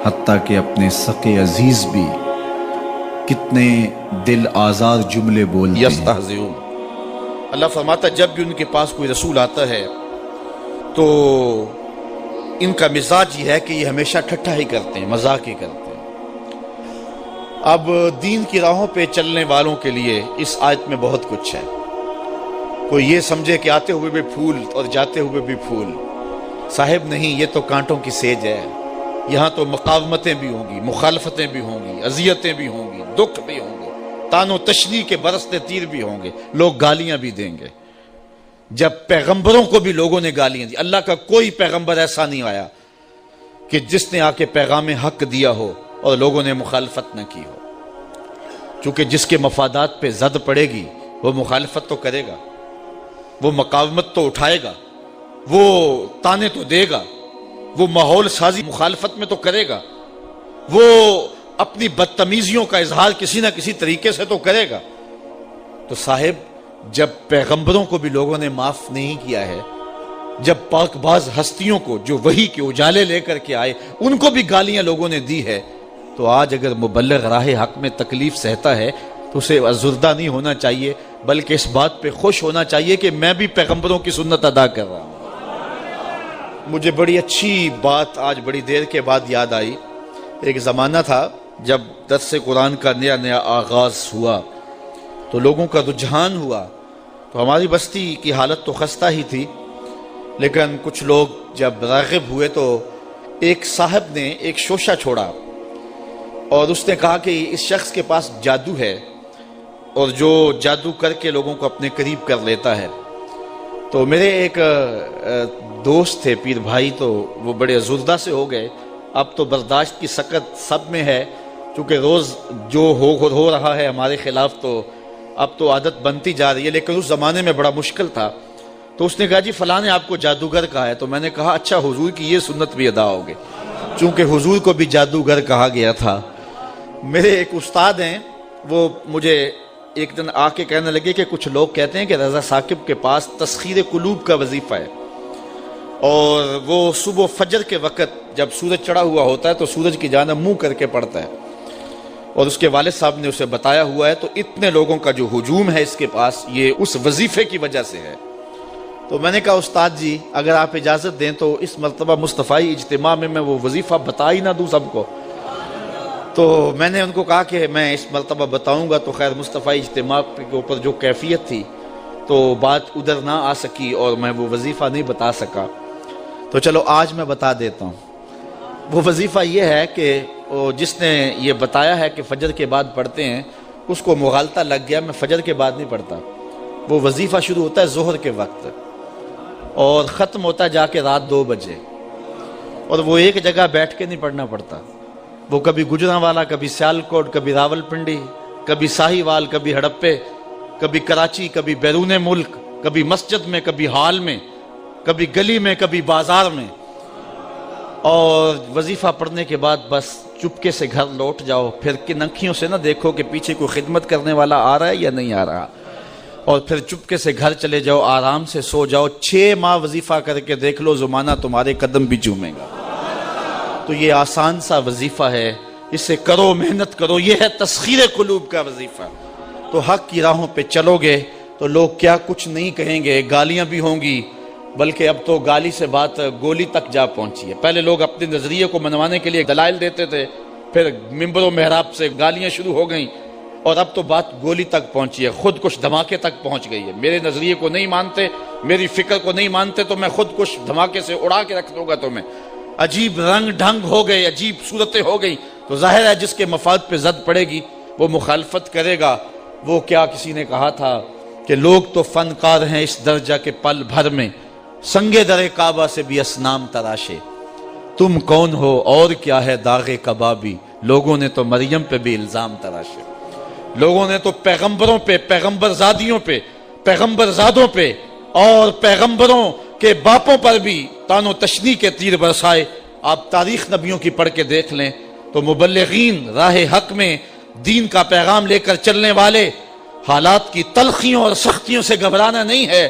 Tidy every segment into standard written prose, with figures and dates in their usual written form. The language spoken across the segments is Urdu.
حتیٰ کہ اپنے سقے عزیز بھی کتنے دل آزار جملے بولتے ہیں۔ یستہزئون، اللہ فرماتا جب بھی ان کے پاس کوئی رسول آتا ہے تو ان کا مزاج یہ ہے کہ یہ ہمیشہ ٹھٹھا ہی کرتے ہیں، مذاق ہی کرتے ہیں۔ اب دین کی راہوں پہ چلنے والوں کے لیے اس آیت میں بہت کچھ ہے۔ کوئی یہ سمجھے کہ آتے ہوئے بھی پھول اور جاتے ہوئے بھی پھول، صاحب نہیں، یہ تو کانٹوں کی سیج ہے۔ یہاں تو مقاومتیں بھی ہوں گی، مخالفتیں بھی ہوں گی، اذیتیں بھی ہوں گی، دکھ بھی ہوں گے، تان و تشنیع کے برستے تیر بھی ہوں گے، لوگ گالیاں بھی دیں گے۔ جب پیغمبروں کو بھی لوگوں نے گالیاں دی، اللہ کا کوئی پیغمبر ایسا نہیں آیا کہ جس نے آ کے پیغام حق دیا ہو اور لوگوں نے مخالفت نہ کی ہو، چونکہ جس کے مفادات پہ زد پڑے گی وہ مخالفت تو کرے گا، وہ مقاومت تو اٹھائے گا، وہ تانے تو دے گا، وہ ماحول سازی مخالفت میں تو کرے گا، وہ اپنی بدتمیزیوں کا اظہار کسی نہ کسی طریقے سے تو کرے گا۔ تو صاحب جب پیغمبروں کو بھی لوگوں نے معاف نہیں کیا ہے، جب پاک باز ہستیوں کو جو وحی کے اجالے لے کر کے آئے ان کو بھی گالیاں لوگوں نے دی ہے، تو آج اگر مبلغ راہ حق میں تکلیف سہتا ہے تو اسے ازردہ نہیں ہونا چاہیے، بلکہ اس بات پہ خوش ہونا چاہیے کہ میں بھی پیغمبروں کی سنت ادا کر رہا ہوں۔ مجھے بڑی اچھی بات آج بڑی دیر کے بعد یاد آئی۔ ایک زمانہ تھا جب درس قرآن کا نیا نیا آغاز ہوا تو لوگوں کا رجحان ہوا، تو ہماری بستی کی حالت تو خستہ ہی تھی، لیکن کچھ لوگ جب راغب ہوئے تو ایک صاحب نے ایک شوشہ چھوڑا اور اس نے کہا کہ اس شخص کے پاس جادو ہے اور جو جادو کر کے لوگوں کو اپنے قریب کر لیتا ہے۔ تو میرے ایک دوست تھے پیر بھائی، تو وہ بڑے ازردہ سے ہو گئے۔ اب تو برداشت کی سکت سب میں ہے، چونکہ روز جو ہو رہا ہے ہمارے خلاف، تو اب تو عادت بنتی جا رہی ہے، لیکن اس زمانے میں بڑا مشکل تھا۔ تو اس نے کہا جی فلاں نے آپ کو جادوگر کہا ہے۔ تو میں نے کہا اچھا، حضور کی یہ سنت بھی ادا ہوگی، چونکہ حضور کو بھی جادوگر کہا گیا تھا۔ میرے ایک استاد ہیں، وہ مجھے ایک دن آ کے کہنے لگے کہ کچھ لوگ کہتے ہیں کہ رضا ثاقب کے پاس تسخیر قلوب کا وظیفہ ہے، اور وہ صبح فجر کے وقت جب سورج چڑھا ہوا ہوتا ہے تو سورج کی جانب منہ کر کے پڑھتا ہے، اور اس کے والد صاحب نے اسے بتایا ہوا ہے، تو اتنے لوگوں کا جو ہجوم ہے اس کے پاس یہ اس وظیفے کی وجہ سے ہے۔ تو میں نے کہا استاد جی اگر آپ اجازت دیں تو اس مرتبہ مصطفی اجتماع میں وہ وظیفہ بتا ہی نہ دوں سب کو۔ تو میں نے ان کو کہا کہ میں اس مرتبہ بتاؤں گا، تو خیر مصطفی اجتماع کے اوپر جو کیفیت تھی تو بات ادھر نہ آ سکی اور میں وہ وظیفہ نہیں بتا سکا۔ تو چلو آج میں بتا دیتا ہوں۔ وہ وظیفہ یہ ہے کہ جس نے یہ بتایا ہے کہ فجر کے بعد پڑھتے ہیں، اس کو مغالطہ لگ گیا، میں فجر کے بعد نہیں پڑھتا۔ وہ وظیفہ شروع ہوتا ہے ظہر کے وقت اور ختم ہوتا ہے جا کے رات 2 بجے، اور وہ ایک جگہ بیٹھ کے نہیں پڑھنا پڑتا۔ وہ کبھی گجرانوالا، کبھی سیالکوٹ، کبھی راول پنڈی، کبھی ساہیوال، کبھی ہڑپے، کبھی کراچی، کبھی بیرون ملک، کبھی مسجد میں، کبھی ہال میں، کبھی گلی میں، کبھی بازار میں۔ اور وظیفہ پڑھنے کے بعد بس چپکے سے گھر لوٹ جاؤ، پھر کن انکھیوں سے نہ دیکھو کہ پیچھے کوئی خدمت کرنے والا آ رہا ہے یا نہیں آ رہا، اور پھر چپکے سے گھر چلے جاؤ، آرام سے سو جاؤ۔ 6 ماہ وظیفہ کر کے دیکھ لو، زمانہ تمہارے قدم بھی چومے گا۔ تو یہ آسان سا وظیفہ ہے، اس سے کرو، محنت کرو، یہ ہے تسخیر قلوب کا وظیفہ۔ تو حق کی راہوں پہ چلو گے تو لوگ کیا کچھ نہیں کہیں گے، گالیاں بھی ہوں گی، بلکہ اب تو گالی سے بات گولی تک جا پہنچی ہے۔ پہلے لوگ اپنے نظریے کو منوانے کے لیے دلائل دیتے تھے، پھر ممبر و محراب سے گالیاں شروع ہو گئیں، اور اب تو بات گولی تک پہنچی ہے، خود کش دھماکے تک پہنچ گئی ہے۔ میرے نظریے کو نہیں مانتے، میری فکر کو نہیں مانتے تو میں خود کش دھماکے سے اڑا کے رکھ دوں گا تمہیں۔ عجیب رنگ ڈھنگ ہو گئے، عجیب صورتیں ہو گئی، تو ظاہر ہے جس کے مفاد پہ زد پڑے گی وہ مخالفت کرے گا۔ وہ کیا کسی نے کہا تھا کہ لوگ تو فنکار ہیں اس درجہ کے پل بھر میں، سنگے در کعبہ سے بھی اصنام تراشے، تم کون ہو اور کیا ہے داغ کبابی، لوگوں نے تو مریم پہ بھی الزام تراشے۔ لوگوں نے تو پیغمبروں پہ، پیغمبر زادیوں پہ، پیغمبر زادوں پہ اور پیغمبروں کے باپوں پر بھی تان و تشنیع کے تیر برسائے۔ آپ تاریخ نبیوں کی پڑھ کے دیکھ لیں تو مبلغین راہ حق میں دین کا پیغام لے کر چلنے والے، حالات کی تلخیوں اور سختیوں سے گھبرانا نہیں ہے۔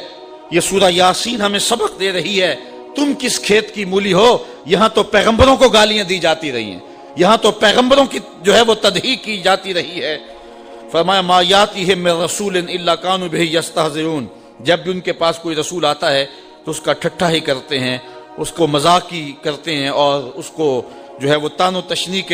یہ سورہ یاسین ہمیں سبق دے رہی ہے، تم کس کھیت کی مولی ہو، یہاں تو پیغمبروں کو گالیاں دی جاتی رہی ہیں، یہاں تو پیغمبروں کی جو ہے وہ تدحیق کی جاتی رہی ہے۔ فرمایا ما یاتیہم من رسول الا کانوا بہ یستہزئون، جب بھی ان کے پاس کوئی رسول آتا ہے تو اس کا ٹھٹھا ہی کرتے ہیں، اس کو مذاق ہی کرتے ہیں، اور اس کو جو ہے وہ طعن و تشنیع کے